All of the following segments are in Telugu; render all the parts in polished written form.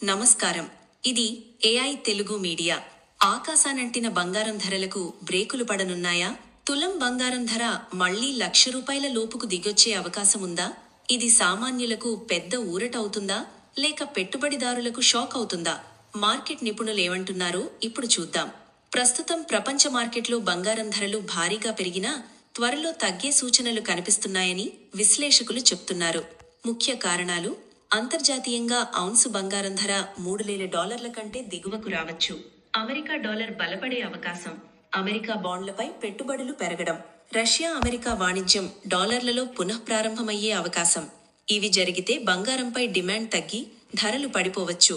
నమస్కారం. ఇది ఏఐ తెలుగు మీడియా. ఆకాశానంటిన బంగారం ధరలకు బ్రేకులు పడనున్నాయా? తులం బంగారం ధర మళ్లీ ₹1,00,000 లోపుకు దిగొచ్చే అవకాశముందా? ఇది సామాన్యులకు పెద్ద ఊరటవుతుందా లేక పెట్టుబడిదారులకు షాక్ అవుతుందా? మార్కెట్ నిపుణులేమంటున్నారో ఇప్పుడు చూద్దాం. ప్రస్తుతం ప్రపంచ మార్కెట్లో బంగారం ధరలు భారీగా పెరిగినా త్వరలో తగ్గే సూచనలు కనిపిస్తున్నాయని విశ్లేషకులు చెప్తున్నారు. ముఖ్య కారణాలు: అంతర్జాతీయంగా ఔన్సు బంగారం ధర $3,000 కంటే దిగువకు రావచ్చు. అమెరికా డాలర్ బలపడే అవకాశం. అమెరికా బాండ్లపై పెట్టుబడులు పెరగడం. రష్యా అమెరికా వాణిజ్యం డాలర్లలో పునఃప్రారంభమయ్యే అవకాశం. ఇవి జరిగితే బంగారంపై డిమాండ్ తగ్గి ధరలు పడిపోవచ్చు.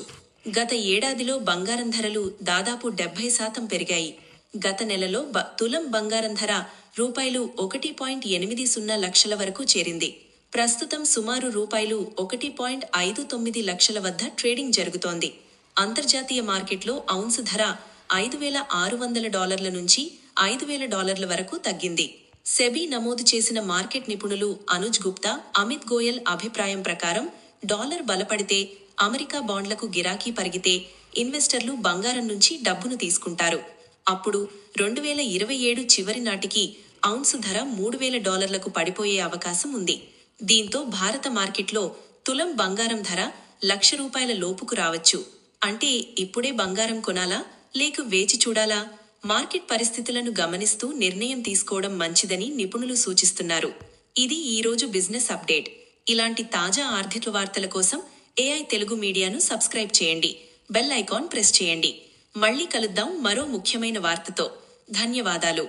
గత ఏడాదిలో బంగారం ధరలు దాదాపు 70% పెరిగాయి. గత నెలలో తులం బంగారం ధర ₹1.80 లక్షల వరకు చేరింది. ప్రస్తుతం సుమారు ₹1.59 లక్షల వద్ద ట్రేడింగ్ జరుగుతోంది. అంతర్జాతీయ మార్కెట్లో ఔన్సు ధర $5,600 నుంచి $5,000 వరకు తగ్గింది. సెబీ నమోదు చేసిన మార్కెట్ నిపుణులు అనుజ్ గుప్తా, అమిత్ గోయల్ అభిప్రాయం ప్రకారం డాలర్ బలపడితే, అమెరికా బాండ్లకు గిరాకీ పరిగితే ఇన్వెస్టర్లు బంగారం నుంచి డబ్బును తీసుకుంటారు. అప్పుడు 2027 చివరి నాటికి ఔన్సు ధర $3,000లకు పడిపోయే అవకాశం ఉంది. దీంతో భారత మార్కెట్లో తులం బంగారం ధర ₹1,00,000 లోపుకు రావచ్చు. అంటే ఇప్పుడే బంగారం కొనాలా లేక వేచి చూడాలా? మార్కెట్ పరిస్థితులను గమనిస్తూ నిర్ణయం తీసుకోవడం మంచిదని నిపుణులు సూచిస్తున్నారు. ఇది ఈరోజు బిజినెస్ అప్డేట్. ఇలాంటి తాజా ఆర్థిక వార్తల కోసం ఏఐ తెలుగు మీడియాను సబ్స్క్రైబ్ చేయండి. బెల్ ఐకాన్ ప్రెస్ చేయండి. మళ్ళీ కలుద్దాం మరో ముఖ్యమైన వార్తతో. ధన్యవాదాలు.